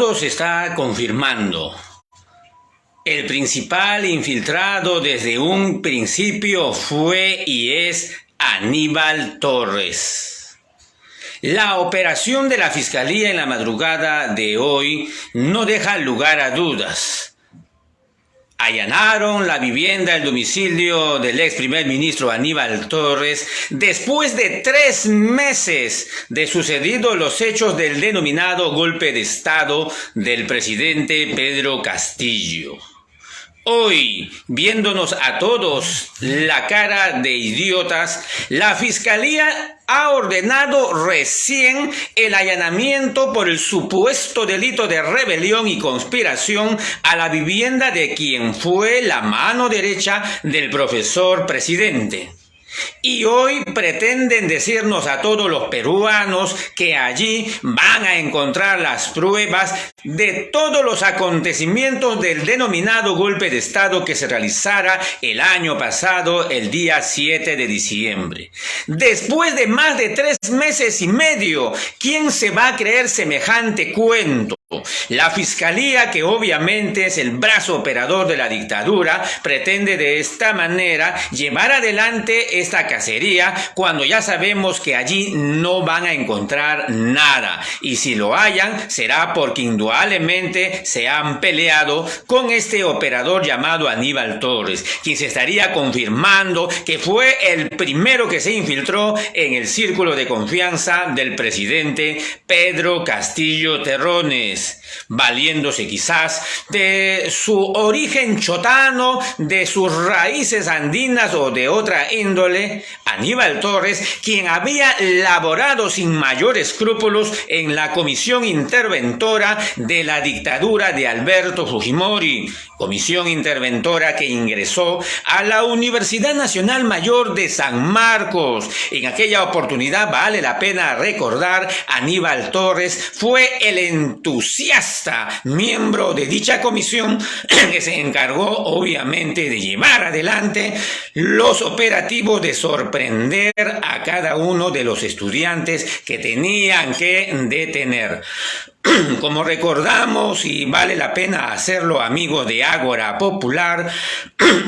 Todo se está confirmando. El principal infiltrado desde un principio fue y es Aníbal Torres. La operación de la Fiscalía en la madrugada de hoy no deja lugar a dudas. Allanaron la vivienda, el domicilio del ex primer ministro Aníbal Torres después de 3 meses de sucedidos los hechos del denominado golpe de Estado del presidente Pedro Castillo. Hoy, viéndonos a todos la cara de idiotas, la Fiscalía ha ordenado recién el allanamiento por el supuesto delito de rebelión y conspiración a la vivienda de quien fue la mano derecha del profesor presidente. Y hoy pretenden decirnos a todos los peruanos que allí van a encontrar las pruebas de todos los acontecimientos del denominado golpe de Estado que se realizara el año pasado, el día 7 de diciembre. Después de más de 3 meses y medio, ¿quién se va a creer semejante cuento? La Fiscalía, que obviamente es el brazo operador de la dictadura, pretende de esta manera llevar adelante esta cacería cuando ya sabemos que allí no van a encontrar nada. Y si lo hayan, será porque indudablemente se han peleado con este operador llamado Aníbal Torres, quien se estaría confirmando que fue el primero que se infiltró en el círculo de confianza del presidente Pedro Castillo Terrones, valiéndose quizás de su origen chotano, de sus raíces andinas o de otra índole. Aníbal Torres, quien había laborado sin mayor escrúpulos en la comisión interventora de la dictadura de Alberto Fujimori, comisión interventora que ingresó a la Universidad Nacional Mayor de San Marcos. En aquella oportunidad, vale la pena recordar, Aníbal Torres fue el entusiasta miembro de dicha comisión que se encargó obviamente de llevar adelante los operativos de sorprender a cada uno de los estudiantes que tenían que detener. Como recordamos, y vale la pena hacerlo, amigos de Ágora Popular,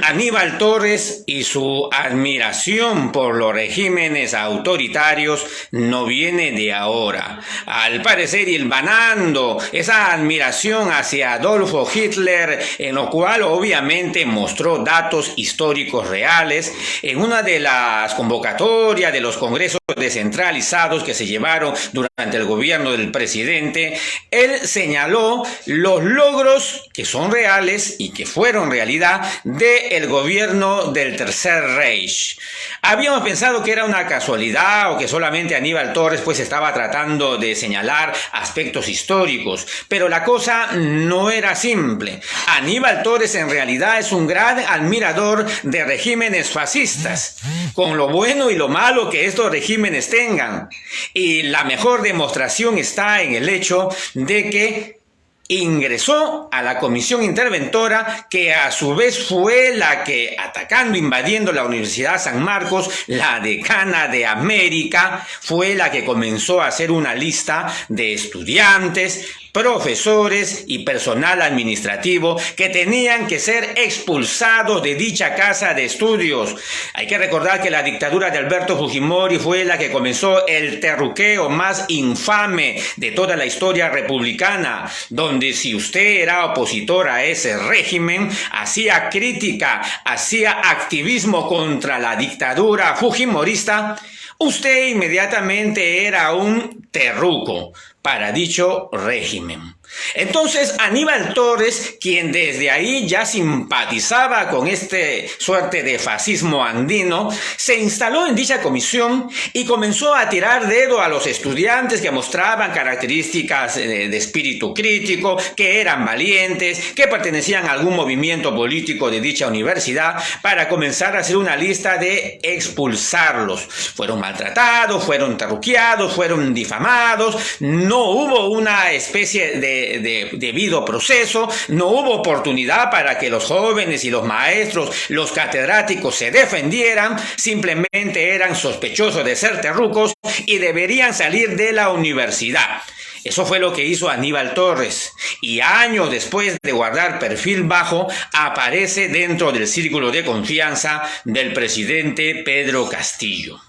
Aníbal Torres y su admiración por los regímenes autoritarios no viene de ahora. Al parecer, hilvanando esa admiración hacia Adolfo Hitler, en lo cual obviamente mostró datos históricos reales en una de las convocatorias de los congresos descentralizados que se llevaron durante el gobierno del presidente. Él señaló los logros que son reales y que fueron realidad del gobierno del Tercer Reich. Habíamos pensado que era una casualidad o que solamente Aníbal Torres pues estaba tratando de señalar aspectos históricos, pero la cosa no era simple. Aníbal Torres en realidad es un gran admirador de regímenes fascistas, con lo bueno y lo malo que estos regímenes tengan. Y la mejor demostración está en el hecho de que ingresó a la comisión interventora, que a su vez fue la que, atacando, invadiendo la Universidad San Marcos, la decana de América, fue la que comenzó a hacer una lista de estudiantes, profesores y personal administrativo que tenían que ser expulsados de dicha casa de estudios. Hay que recordar que la dictadura de Alberto Fujimori fue la que comenzó el terruqueo más infame de toda la historia republicana, donde si usted era opositor a ese régimen, hacía crítica, hacía activismo contra la dictadura fujimorista, usted inmediatamente era un terruco para dicho régimen. Entonces Aníbal Torres, quien desde ahí ya simpatizaba con este suerte de fascismo andino, se instaló en dicha comisión y comenzó a tirar dedo a los estudiantes que mostraban características de espíritu crítico, que eran valientes, que pertenecían a algún movimiento político de dicha universidad, para comenzar a hacer una lista de expulsarlos. Fueron maltratados, fueron terruqueados, fueron difamados, no hubo una especie de debido proceso, no hubo oportunidad para que los jóvenes y los maestros, los catedráticos se defendieran, simplemente eran sospechosos de ser terrucos y deberían salir de la universidad. Eso fue lo que hizo Aníbal Torres, y años después de guardar perfil bajo, aparece dentro del círculo de confianza del presidente Pedro Castillo.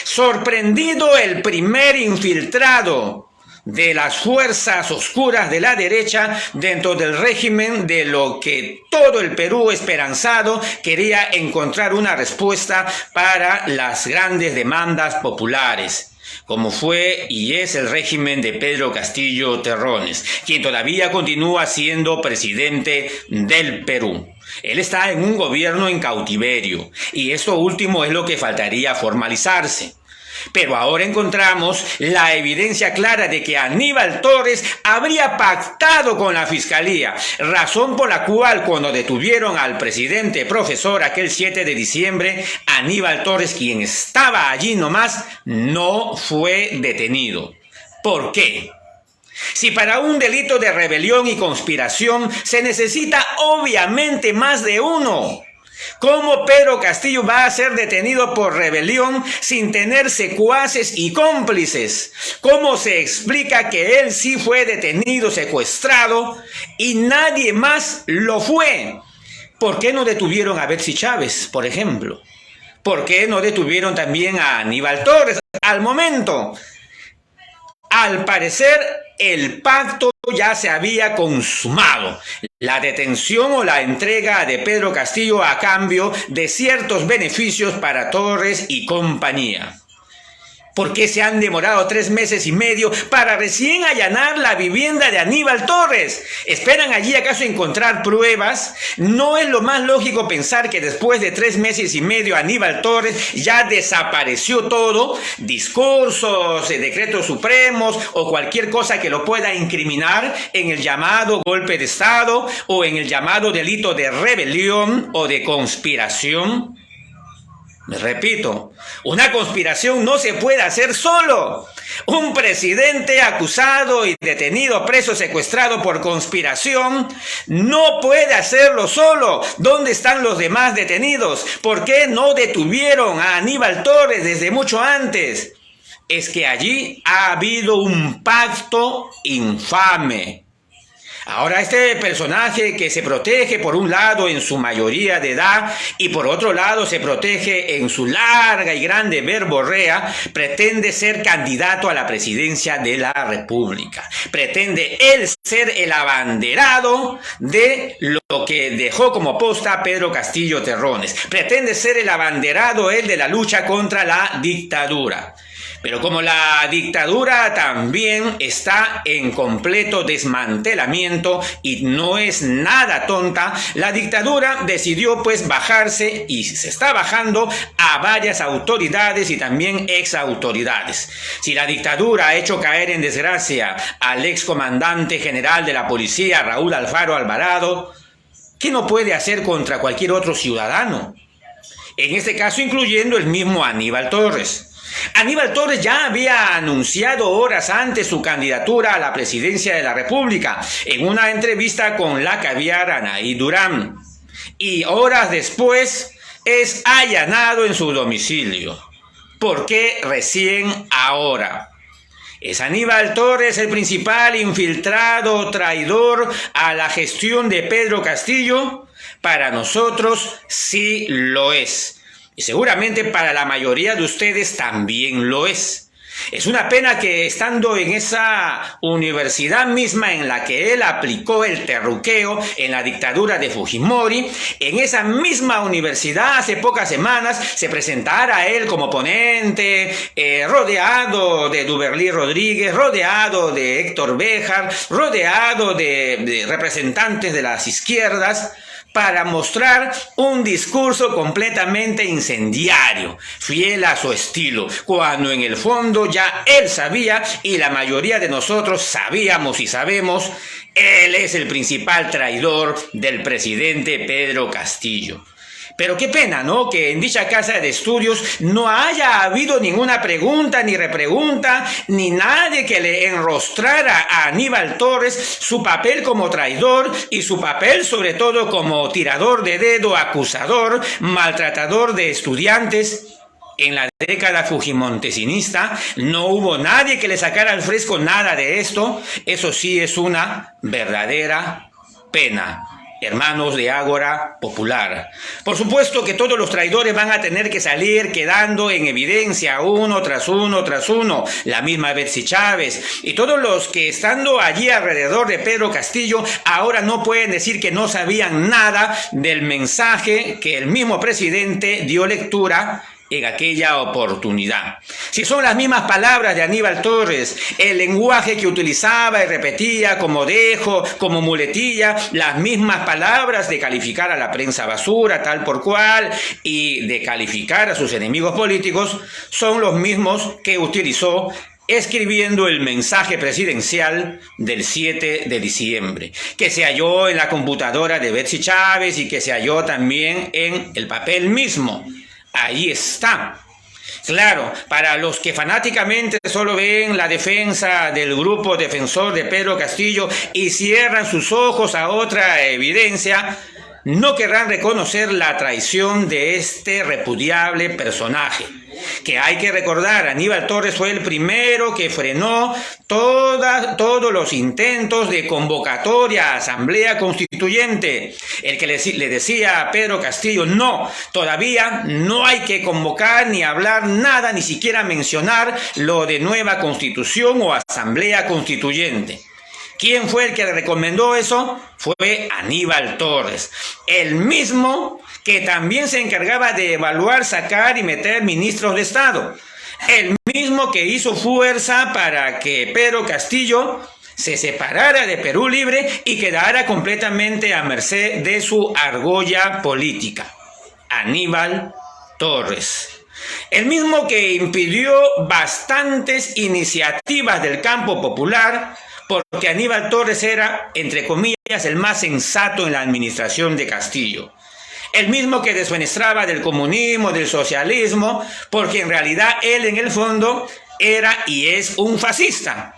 Sorprendido el primer infiltrado de las fuerzas oscuras de la derecha dentro del régimen, de lo que todo el Perú esperanzado quería encontrar una respuesta para las grandes demandas populares, como fue y es el régimen de Pedro Castillo Terrones, quien todavía continúa siendo presidente del Perú. Él está en un gobierno en cautiverio, y esto último es lo que faltaría formalizarse. Pero ahora encontramos la evidencia clara de que Aníbal Torres habría pactado con la Fiscalía, razón por la cual cuando detuvieron al presidente profesor aquel 7 de diciembre, Aníbal Torres, quien estaba allí nomás, no fue detenido. ¿Por qué? Si para un delito de rebelión y conspiración se necesita obviamente más de uno, ¿cómo Pedro Castillo va a ser detenido por rebelión sin tener secuaces y cómplices? ¿Cómo se explica que él sí fue detenido, secuestrado, y nadie más lo fue? ¿Por qué no detuvieron a Betsy Chávez, por ejemplo? ¿Por qué no detuvieron también a Aníbal Torres al momento? Al parecer, el pacto ya se había consumado. La detención o la entrega de Pedro Castillo a cambio de ciertos beneficios para Torres y compañía. ¿Por qué se han demorado 3 meses y medio para recién allanar la vivienda de Aníbal Torres? ¿Esperan allí acaso encontrar pruebas? ¿No es lo más lógico pensar que después de 3 meses y medio Aníbal Torres ya desapareció todo? Discursos, decretos supremos o cualquier cosa que lo pueda incriminar en el llamado golpe de Estado o en el llamado delito de rebelión o de conspiración. Repito, una conspiración no se puede hacer solo. Un presidente acusado y detenido, preso, secuestrado por conspiración, no puede hacerlo solo. ¿Dónde están los demás detenidos? ¿Por qué no detuvieron a Aníbal Torres desde mucho antes? Es que allí ha habido un pacto infame. Ahora este personaje que se protege por un lado en su mayoría de edad y por otro lado se protege en su larga y grande verborrea, pretende ser candidato a la presidencia de la República. Pretende él ser el abanderado de lo que dejó como posta Pedro Castillo Terrones. Pretende ser el abanderado él de la lucha contra la dictadura. Pero como la dictadura también está en completo desmantelamiento y no es nada tonta, la dictadura decidió pues bajarse y se está bajando a varias autoridades y también exautoridades. Si la dictadura ha hecho caer en desgracia al excomandante general de la policía, Raúl Alfaro Alvarado, ¿qué no puede hacer contra cualquier otro ciudadano? En este caso incluyendo el mismo Aníbal Torres. Aníbal Torres ya había anunciado horas antes su candidatura a la presidencia de la República en una entrevista con la caviar Anaí Durán, y horas después es allanado en su domicilio. ¿Por qué recién ahora? ¿Es Aníbal Torres el principal infiltrado traidor a la gestión de Pedro Castillo? Para nosotros sí lo es. Y seguramente para la mayoría de ustedes también lo es. Es una pena que estando en esa universidad misma en la que él aplicó el terruqueo en la dictadura de Fujimori, en esa misma universidad hace pocas semanas se presentara él como ponente, rodeado de Duberlí Rodríguez, rodeado de Héctor Béjar, rodeado de representantes de las izquierdas, para mostrar un discurso completamente incendiario, fiel a su estilo, cuando en el fondo ya él sabía y la mayoría de nosotros sabíamos y sabemos, él es el principal traidor del presidente Pedro Castillo. Pero qué pena, ¿no?, que en dicha casa de estudios no haya habido ninguna pregunta ni repregunta, ni nadie que le enrostrara a Aníbal Torres su papel como traidor y su papel sobre todo como tirador de dedo, acusador, maltratador de estudiantes. en la década fujimontesinista no hubo nadie que le sacara al fresco nada de esto. Eso sí es una verdadera pena, hermanos de Ágora Popular. Por supuesto que todos los traidores van a tener que salir quedando en evidencia uno tras uno tras uno, la misma Betsy Chávez y todos los que estando allí alrededor de Pedro Castillo ahora no pueden decir que no sabían nada del mensaje que el mismo presidente dio lectura en aquella oportunidad. Si son las mismas palabras de Aníbal Torres, el lenguaje que utilizaba y repetía como dejo, como muletilla, las mismas palabras de calificar a la prensa basura tal por cual y de calificar a sus enemigos políticos, son los mismos que utilizó escribiendo el mensaje presidencial del 7 de diciembre, que se halló en la computadora de Betsy Chávez y que se halló también en el papel mismo. Ahí está. Claro, para los que fanáticamente solo ven la defensa del grupo defensor de Pedro Castillo y cierran sus ojos a otra evidencia, no querrán reconocer la traición de este repudiable personaje. Que hay que recordar, Aníbal Torres fue el primero que frenó todos los intentos de convocatoria a Asamblea Constituyente. El que le decía a Pedro Castillo, no, todavía no hay que convocar ni hablar nada, ni siquiera mencionar lo de nueva Constitución o Asamblea Constituyente. ¿Quién fue el que le recomendó eso? Fue Aníbal Torres, el mismo que también se encargaba de evaluar, sacar y meter ministros de Estado. El mismo que hizo fuerza para que Pedro Castillo se separara de Perú Libre y quedara completamente a merced de su argolla política. Aníbal Torres. El mismo que impidió bastantes iniciativas del campo popular, porque Aníbal Torres era, entre comillas, el más sensato en la administración de Castillo. El mismo que desfenestraba del comunismo, del socialismo, porque en realidad él en el fondo era y es un fascista.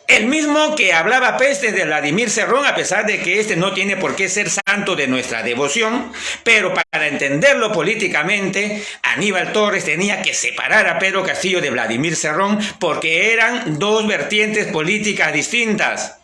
El mismo que hablaba peste de Vladimir Cerrón, a pesar de que este no tiene por qué ser santo de nuestra devoción, pero para entenderlo políticamente, Aníbal Torres tenía que separar a Pedro Castillo de Vladimir Cerrón porque eran dos vertientes políticas distintas.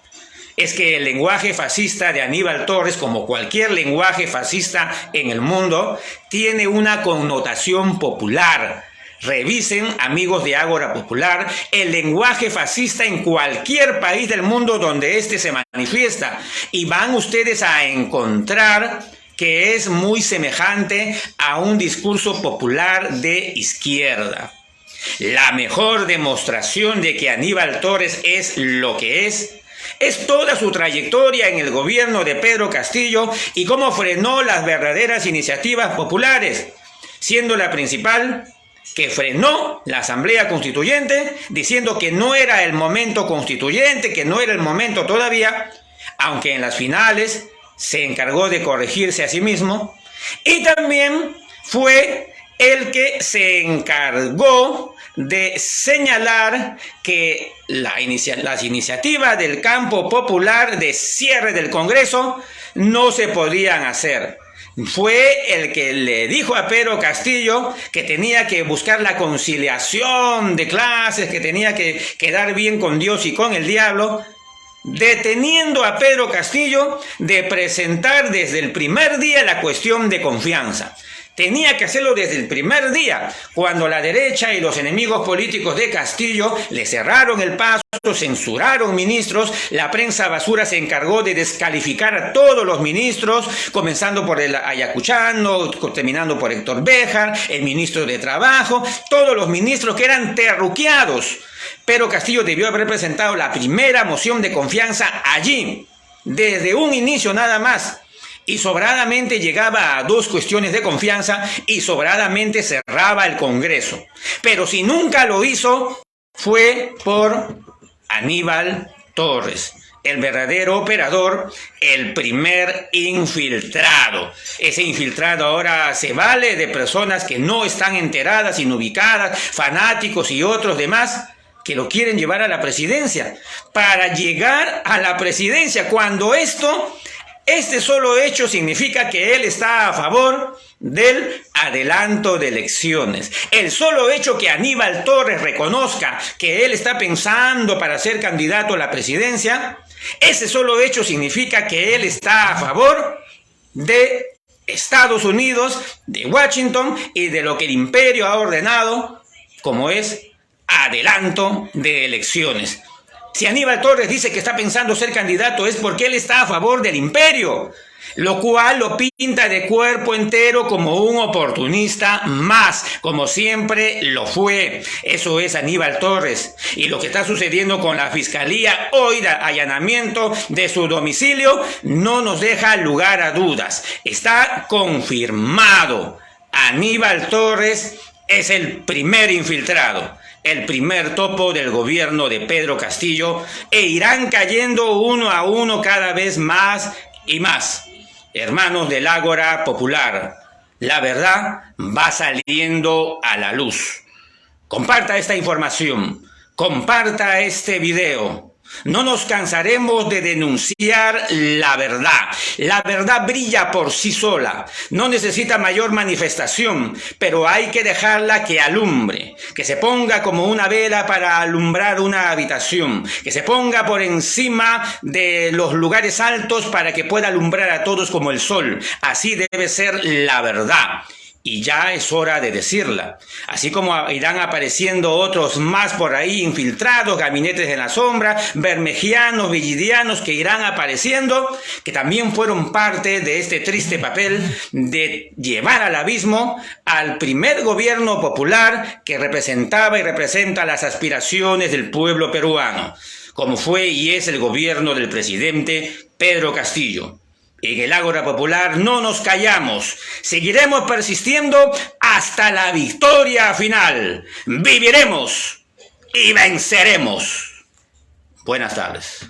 Es que el lenguaje fascista de Aníbal Torres, como cualquier lenguaje fascista en el mundo, tiene una connotación popular. Revisen, amigos de Ágora Popular, el lenguaje fascista en cualquier país del mundo donde éste se manifiesta y van ustedes a encontrar que es muy semejante a un discurso popular de izquierda. La mejor demostración de que Aníbal Torres es lo que es toda su trayectoria en el gobierno de Pedro Castillo y cómo frenó las verdaderas iniciativas populares, siendo la principal que frenó la Asamblea Constituyente, diciendo que no era el momento constituyente, que no era el momento todavía, aunque en las finales se encargó de corregirse a sí mismo, y también fue el que se encargó de señalar que las iniciativas del campo popular de cierre del Congreso no se podían hacer. Fue el que le dijo a Pedro Castillo que tenía que buscar la conciliación de clases, que tenía que quedar bien con Dios y con el diablo, deteniendo a Pedro Castillo de presentar desde el primer día la cuestión de confianza. Tenía que hacerlo desde el primer día, cuando la derecha y los enemigos políticos de Castillo le cerraron el paso, censuraron ministros, la prensa basura se encargó de descalificar a todos los ministros, comenzando por el ayacuchano, terminando por Héctor Béjar, el ministro de Trabajo, todos los ministros que eran terruqueados. Pero Castillo debió haber presentado la primera moción de confianza allí, desde un inicio nada más. Y sobradamente llegaba a dos cuestiones de confianza y sobradamente cerraba el Congreso. Pero si nunca lo hizo, fue por Aníbal Torres, el verdadero operador, el primer infiltrado. Ese infiltrado ahora se vale de personas que no están enteradas, inubicadas, fanáticos y otros demás, que lo quieren llevar a la presidencia. Para llegar a la presidencia, cuando esto Este solo hecho significa que él está a favor del adelanto de elecciones. El solo hecho que Aníbal Torres reconozca que él está pensando para ser candidato a la presidencia, ese solo hecho significa que él está a favor de Estados Unidos, de Washington y de lo que el imperio ha ordenado, como es adelanto de elecciones. Si Aníbal Torres dice que está pensando ser candidato es porque él está a favor del imperio, lo cual lo pinta de cuerpo entero como un oportunista más, como siempre lo fue. Eso es Aníbal Torres. Y lo que está sucediendo con la Fiscalía hoy de allanamiento de su domicilio no nos deja lugar a dudas. Está confirmado. Aníbal Torres es el primer infiltrado, el primer topo del gobierno de Pedro Castillo, e irán cayendo uno a uno cada vez más y más. Hermanos del Ágora Popular, la verdad va saliendo a la luz. Comparta esta información, comparta este video. No nos cansaremos de denunciar la verdad. La verdad brilla por sí sola. No necesita mayor manifestación, pero hay que dejarla que alumbre, que se ponga como una vela para alumbrar una habitación, que se ponga por encima de los lugares altos para que pueda alumbrar a todos como el sol. Así debe ser la verdad. Y ya es hora de decirla. Así como irán apareciendo otros más por ahí, infiltrados, gabinetes en la sombra, bermejianos, villidianos, que irán apareciendo, que también fueron parte de este triste papel de llevar al abismo al primer gobierno popular que representaba y representa las aspiraciones del pueblo peruano, como fue y es el gobierno del presidente Pedro Castillo. En el Ágora Popular no nos callamos, seguiremos persistiendo hasta la victoria final. Viviremos y venceremos. Buenas tardes.